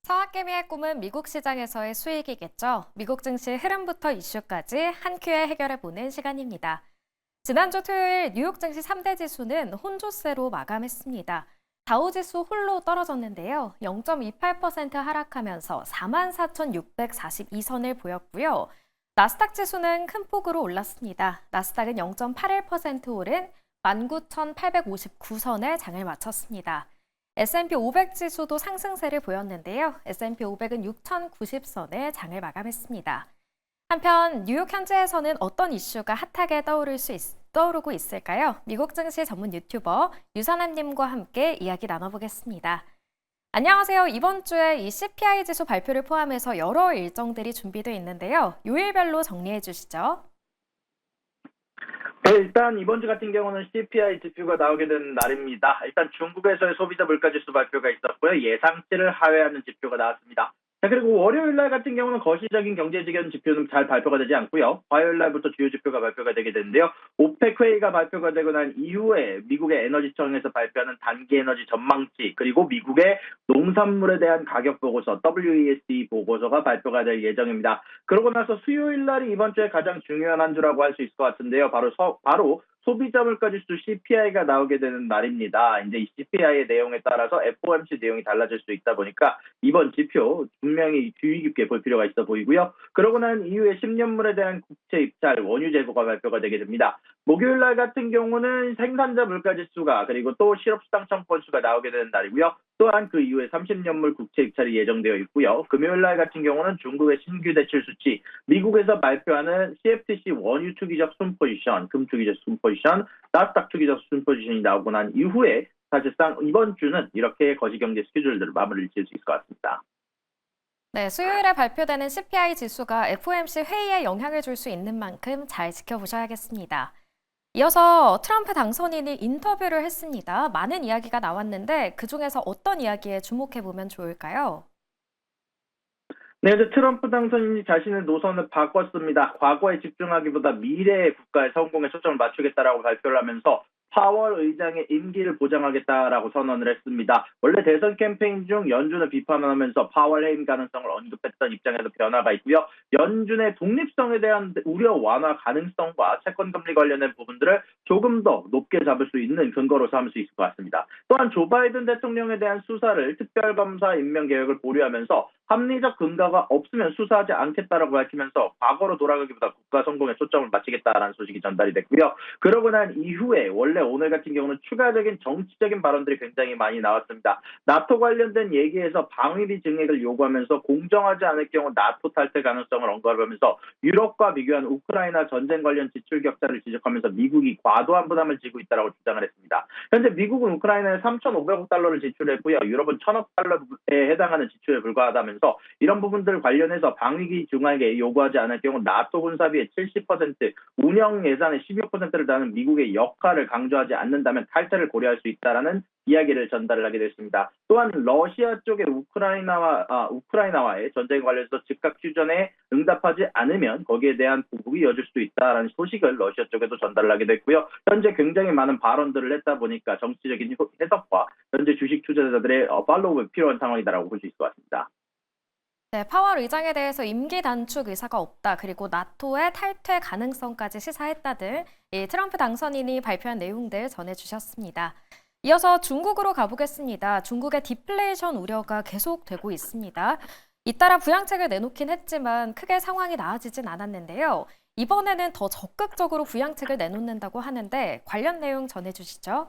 차악개미의 꿈은 미국 시장에서의 수익이겠죠. 미국 증시 흐름부터 이슈까지 한 큐에 해결해보는 시간입니다. 지난주 토요일 뉴욕 증시 3대 지수는 혼조세로 마감했습니다. 다우지수 홀로 떨어졌는데요. 0.28% 하락하면서 44,642선을 보였고요. 나스닥 지수는 큰 폭으로 올랐습니다. 나스닥은 0.81% 오른 19,859선에 장을 마쳤습니다. S&P 500 지수도 상승세를 보였는데요. S&P 500은 6,090선에 장을 마감했습니다. 한편 뉴욕 현지에서는 어떤 이슈가 핫하게 떠오르고 있을까요? 미국 증시 전문 유튜버 유선남님과 함께 이야기 나눠보겠습니다. 안녕하세요. 이번 주에 이 CPI 지수 발표를 포함해서 여러 일정들이 준비되어 있는데요. 요일별로 정리해 주시죠. 네, 일단 이번 주 같은 경우는 CPI 지표가 나오게 된 날입니다. 일단 중국에서의 소비자 물가지수 발표가 있었고요. 예상치를 하회하는 지표가 나왔습니다. 자, 그리고 월요일 날 같은 경우는 거시적인 경제 지표 지표는 잘 발표가 되지 않고요. 화요일 날부터 주요 지표가 발표가 되게 되는데요. 오펙 회의가 발표가 되고 난 이후에 미국의 에너지청에서 발표하는 단기 에너지 전망치, 그리고 미국의 농산물에 대한 가격 보고서 WESD 보고서가 발표가 될 예정입니다. 그러고 나서 수요일 날이 이번 주에 가장 중요한 한 주라고 할 수 있을 것 같은데요. 바로 소비자 물가지수 CPI가 나오게 되는 날입니다. 이제 이 CPI의 내용에 따라서 FOMC 내용이 달라질 수 있다 보니까 이번 지표 분명히 주의 깊게 볼 필요가 있어 보이고요. 그러고 난 이후에 10년물에 대한 국채 입찰 원유 재고가 발표가 되게 됩니다. 목요일 날 같은 경우는 생산자 물가지수가, 그리고 또 실업수당 청구건수가 나오게 되는 날이고요. 또한 그 이후에 30년물 국채 입찰이 예정되어 있고요. 금요일 날 같은 경우는 중국의 신규 대출 수치, 미국에서 발표하는 CFTC 원유 투기적 순 포지션, 금 투기적 순 포지션, 나스닥 투기적 순 포지션이 나오고 난 이후에 사실상 이번 주는 이렇게 거시경제 스케줄들을 마무리를 지을 수 있을 것 같습니다. 네, 수요일에 발표되는 CPI 지수가 FOMC 회의에 영향을 줄 수 있는 만큼 잘 지켜보셔야겠습니다. 이어서 트럼프 당선인이 인터뷰를 했습니다. 많은 이야기가 나왔는데 그중에서 어떤 이야기에 주목해보면 좋을까요? 네, 이제 트럼프 당선인이 자신의 노선을 바꿨습니다. 과거에 집중하기보다 미래의 국가의 성공에 초점을 맞추겠다라고 발표를 하면서 파월 의장의 임기를 보장하겠다라고 선언을 했습니다. 원래 대선 캠페인 중 연준을 비판하면서 파월 해임 가능성을 언급했던 입장에도 변화가 있고요. 연준의 독립성에 대한 우려 완화 가능성과 채권금리 관련된 부분들을 조금 더 높게 잡을 수 있는 근거로 삼을 수 있을 것 같습니다. 또한 조 바이든 대통령에 대한 수사를 특별검사 임명 계획을 보류하면서 합리적 근거가 없으면 수사하지 않겠다라고 밝히면서 과거로 돌아가기보다 국가 성공에 초점을 맞추겠다라는 소식이 전달이 됐고요. 그러고 난 이후에 원래 오늘 같은 경우는 추가적인 정치적인 발언들이 굉장히 많이 나왔습니다. 나토 관련된 얘기에서 방위비 증액을 요구하면서 공정하지 않을 경우 나토 탈퇴 가능성을 언급하면서 유럽과 비교한 우크라이나 전쟁 관련 지출 격차를 지적하면서 미국이 과도한 부담을 지고 있다고 주장을 했습니다. 현재 미국은 우크라이나에 3,500억 달러를 지출했고요. 유럽은 1,000억 달러에 해당하는 지출에 불과하다면서 이런 부분들 관련해서 방위비 증액에 요구하지 않을 경우 나토 군사비의 70%, 운영 예산의 12%를 다는 미국의 역할을 강조하지 않는다면 탈퇴를 고려할 수 있다라는 이야기를 전달을 하게 됐습니다. 또한 러시아 쪽의 우크라이나와의 전쟁에 관련해서 즉각 휴전에 응답하지 않으면 거기에 대한 보복이 이어질 수도 있다라는 소식을 러시아 쪽에도 전달을 하게 됐고요. 현재 굉장히 많은 발언들을 했다 보니까 정치적인 해석과 현재 주식 투자자들의 팔로우가 필요한 상황이다라고 볼 수 있을 것 같습니다. 네, 파월 의장에 대해서 임기 단축 의사가 없다. 그리고 나토의 탈퇴 가능성까지 시사했다 등 이 트럼프 당선인이 발표한 내용들 전해주셨습니다. 이어서 중국으로 가보겠습니다. 중국의 디플레이션 우려가 계속되고 있습니다. 잇따라 부양책을 내놓긴 했지만 크게 상황이 나아지진 않았는데요. 이번에는 더 적극적으로 부양책을 내놓는다고 하는데 관련 내용 전해주시죠.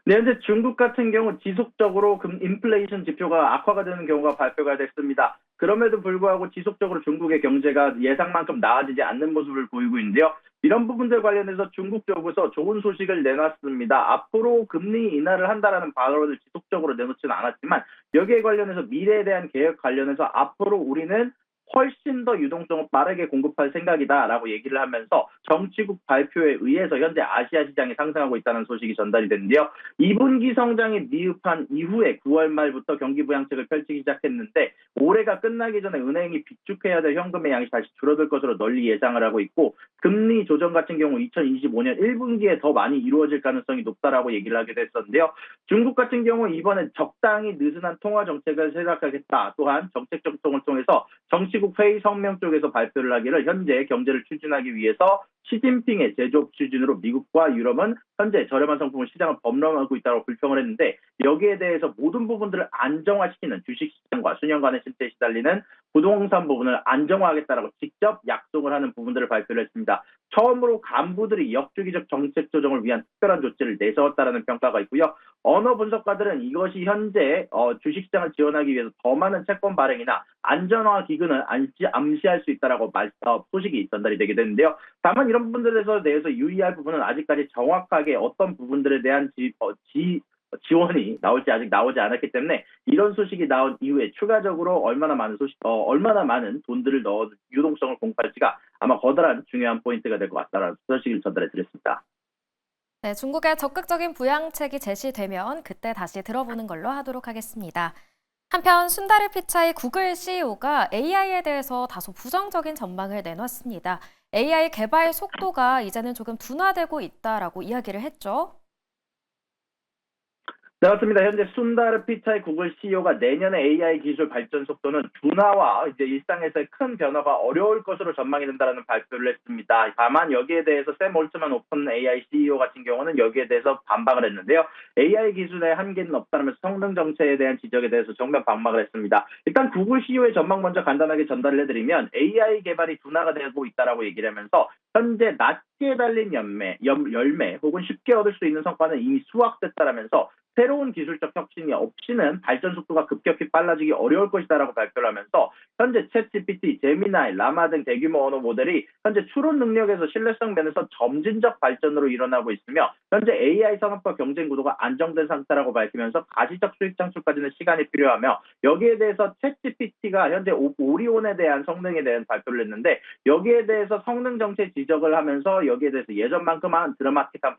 네, 현재 중국 같은 경우 지속적으로 인플레이션 지표가 악화가 되는 경우가 발표가 됐습니다. 그럼에도 불구하고 지속적으로 중국의 경제가 예상만큼 나아지지 않는 모습을 보이고 있는데요. 이런 부분들 관련해서 중국 쪽에서 좋은 소식을 내놨습니다. 앞으로 금리 인하를 한다라는 발언을 지속적으로 내놓지는 않았지만 여기에 관련해서 미래에 대한 계획 관련해서 앞으로 우리는 훨씬 더 유동성을 빠르게 공급할 생각이다라고 얘기를 하면서 정치국 발표에 의해서 현재 아시아 시장이 상승하고 있다는 소식이 전달이 됐는데요. 2분기 성장이 미흡한 이후에 9월 말부터 경기 부양책을 펼치기 시작했는데 올해가 끝나기 전에 은행이 비축해야 될 현금의 양이 다시 줄어들 것으로 널리 예상을 하고 있고 금리 조정 같은 경우 2025년 1분기에 더 많이 이루어질 가능성이 높다라고 얘기를 하기도 했었는데요. 중국 같은 경우 이번에 적당히 느슨한 통화 정책을 시작하겠다. 또한 정책 적동을 통해서 정치국 회의 성명 쪽에서 발표를 하기를 현재 경제를 추진하기 위해서 시진핑의 제조업 추진으로 미국과 유럽은 현재 저렴한 상품을 시장을 범람하고 있다고 불평을 했는데 여기에 대해서 모든 부분들을 안정화시키는 주식시장과 수년간의 실태에 시달리는 부동산 부분을 안정화하겠다라고 직접 약속을 하는 부분들을 발표를 했습니다. 처음으로 간부들이 역주기적 정책 조정을 위한 특별한 조치를 내세웠다라는 평가가 있고요. 언어 분석가들은 이것이 현재 주식시장을 지원하기 위해서 더 많은 채권 발행이나 안전화 기근을 암시할 수 있다라고 소식이 전달이 되게 되는데요. 다만 이런 부분들에 대해서 유의할 부분은 아직까지 정확하게 어떤 부분들에 대한 지원이 나올지 아직 나오지 않았기 때문에 이런 소식이 나온 이후에 추가적으로 얼마나 많은 돈들을 넣어 유동성을 공급할지가 아마 거대한 중요한 포인트가 될 것 같다라는 소식을 전달해 드렸습니다. 네, 중국의 적극적인 부양책이 제시되면 그때 다시 들어보는 걸로 하도록 하겠습니다. 한편 순다르 피차이 구글 CEO가 AI에 대해서 다소 부정적인 전망을 내놨습니다. AI 개발 속도가 이제는 조금 둔화되고 있다라고 이야기를 했죠. 네, 맞습니다. 현재 순다르 피차이 구글 CEO가 내년에 AI 기술 발전 속도는 둔화와 이제 일상에서의 큰 변화가 어려울 것으로 전망이 된다는 발표를 했습니다. 다만 여기에 대해서 샘 올트만 오픈 AI CEO 같은 경우는 여기에 대해서 반박을 했는데요. AI 기술의 한계는 없다면서 성능 정체에 대한 지적에 대해서 정면 반박을 했습니다. 일단 구글 CEO의 전망 먼저 간단하게 전달을 해드리면 AI 개발이 둔화가 되고 있다라고 얘기를 하면서 현재 낮게 달린 열매 혹은 쉽게 얻을 수 있는 성과는 이미 수확됐다라면서 새로운 기술적 혁신이 없이는 발전 속도가 급격히 빨라지기 어려울 것이다라고 발표를 하면서 현재 챗GPT, 제미나이, 라마 등 대규모 언어 모델이 현재 추론 능력에서 신뢰성 면에서 점진적 발전으로 일어나고 있으며 현재 AI 산업과 경쟁 구도가 안정된 상태라고 밝히면서 가시적 수익 창출까지는 시간이 필요하며 여기에 대해서 챗GPT가 현재 오리온에 대한 성능에 대한 발표를 했는데 여기에 대해서 성능 정체 지적을 하면서 여기에 대해서 예전만큼은 드라마틱한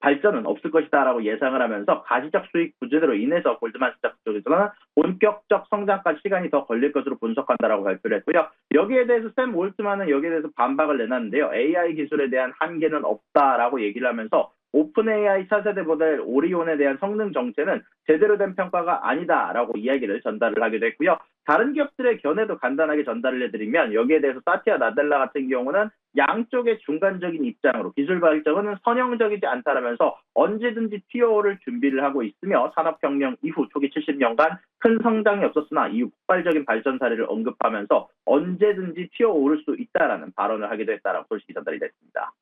발전은 없을 것이다라고 예상을 하면서 가시적 수익 부진으로 인해서 골드만삭스 쪽에서는 본격적 성장까지 시간이 더 걸릴 것으로 분석한다라고 발표를 했고요. 여기에 대해서 샘 올트만은 여기에 대해서 반박을 내놨는데요. AI 기술에 대한 한계는 없다라고 얘기를 하면서 오픈 AI 차세대 모델 오리온에 대한 성능 정체는 제대로 된 평가가 아니다라고 이야기를 전달을 하기도 했고요. 다른 기업들의 견해도 간단하게 전달을 해드리면 여기에 대해서 사티아 나델라 같은 경우는 양쪽의 중간적인 입장으로 기술 발전은 선형적이지 않다라면서 언제든지 티어5를 준비를 하고 있으며 산업혁명 이후 초기 70년간 큰 성장이 없었으나 이후 폭발적인 발전 사례를 언급하면서 언제든지 티어5 오를 수 있다라는 발언을 하기도 했다라고 소식이 전달이 됐습니다.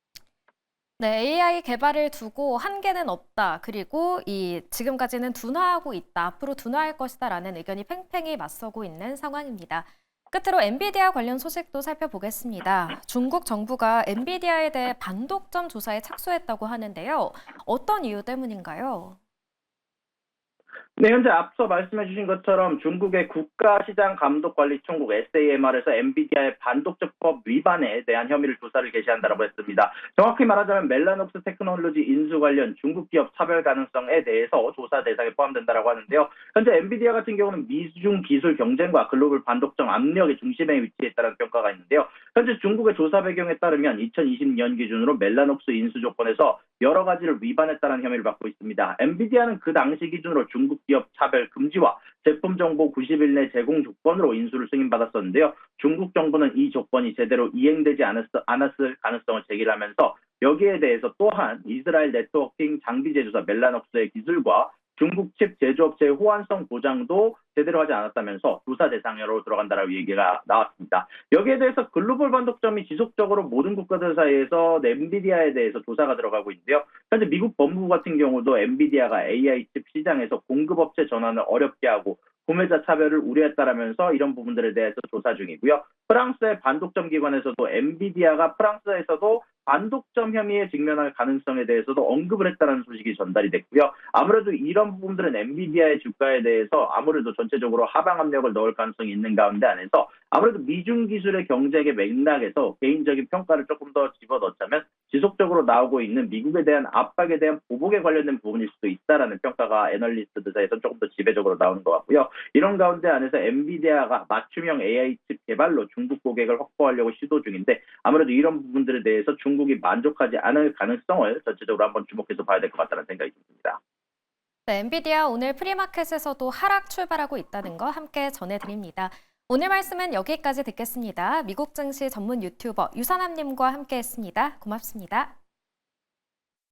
네, AI 개발을 두고 한계는 없다. 그리고 지금까지는 둔화하고 있다. 앞으로 둔화할 것이다라는 의견이 팽팽히 맞서고 있는 상황입니다. 끝으로 엔비디아 관련 소식도 살펴보겠습니다. 중국 정부가 엔비디아에 대해 반독점 조사에 착수했다고 하는데요. 어떤 이유 때문인가요? 네, 현재 앞서 말씀해 주신 것처럼 중국의 국가시장감독관리총국 SAMR에서 엔비디아의 반독점법 위반에 대한 혐의를 조사를 개시한다고 했습니다. 정확히 말하자면 멜라녹스 테크놀로지 인수 관련 중국 기업 차별 가능성에 대해서 조사 대상에 포함된다고 하는데요. 현재 엔비디아 같은 경우는 미중 기술 경쟁과 글로벌 반독점 압력의 중심에 위치했다는 평가가 있는데요. 현재 중국의 조사 배경에 따르면 2020년 기준으로 멜라녹스 인수 조건에서 여러 가지를 위반했다는 혐의를 받고 있습니다. 엔비디아는 그 당시 기준으로 중국 기업 차별 금지와 제품 정보 90일 내 제공 조건으로 인수를 승인받았었는데요. 중국 정부는 이 조건이 제대로 이행되지 않았을 가능성을 제기하면서 여기에 대해서 또한 이스라엘 네트워킹 장비 제조사 멜라녹스의 기술과 중국 칩 제조업체의 호환성 보장도 제대로 하지 않았다면서 조사 대상으로 들어간다라고 얘기가 나왔습니다. 여기에 대해서 글로벌 반독점이 지속적으로 모든 국가들 사이에서 엔비디아에 대해서 조사가 들어가고 있는데요. 현재 미국 법무부 같은 경우도 엔비디아가 AI 칩 시장에서 공급업체 전환을 어렵게 하고 구매자 차별을 우려했다라면서 이런 부분들에 대해서 조사 중이고요. 프랑스의 반독점 기관에서도 엔비디아가 프랑스에서도 반독점 혐의에 직면할 가능성에 대해서도 언급을 했다는 소식이 전달이 됐고요. 아무래도 이런 부분들은 엔비디아의 주가에 대해서 아무래도 전체적으로 하방 압력을 넣을 가능성이 있는 가운데 안에서 아무래도 미중 기술의 경쟁의 맥락에서 개인적인 평가를 조금 더 집어넣자면 지속적으로 나오고 있는 미국에 대한 압박에 대한 보복에 관련된 부분일 수도 있다라는 평가가 애널리스트들 사이에서 조금 더 지배적으로 나오는 것 같고요. 이런 가운데 안에서 엔비디아가 맞춤형 AI 칩 개발로 중국 고객을 확보하려고 시도 중인데 아무래도 이런 부분들에 대해서 중국이 만족하지 않을 가능성을 전체적으로 한번 주목해서 봐야 될 것 같다는 생각이 듭니다. 네, 엔비디아 오늘 프리마켓에서도 하락 출발하고 있다는 거 함께 전해드립니다. 오늘 말씀은 여기까지 듣겠습니다. 미국 증시 전문 유튜버 유선남님과 함께했습니다. 고맙습니다.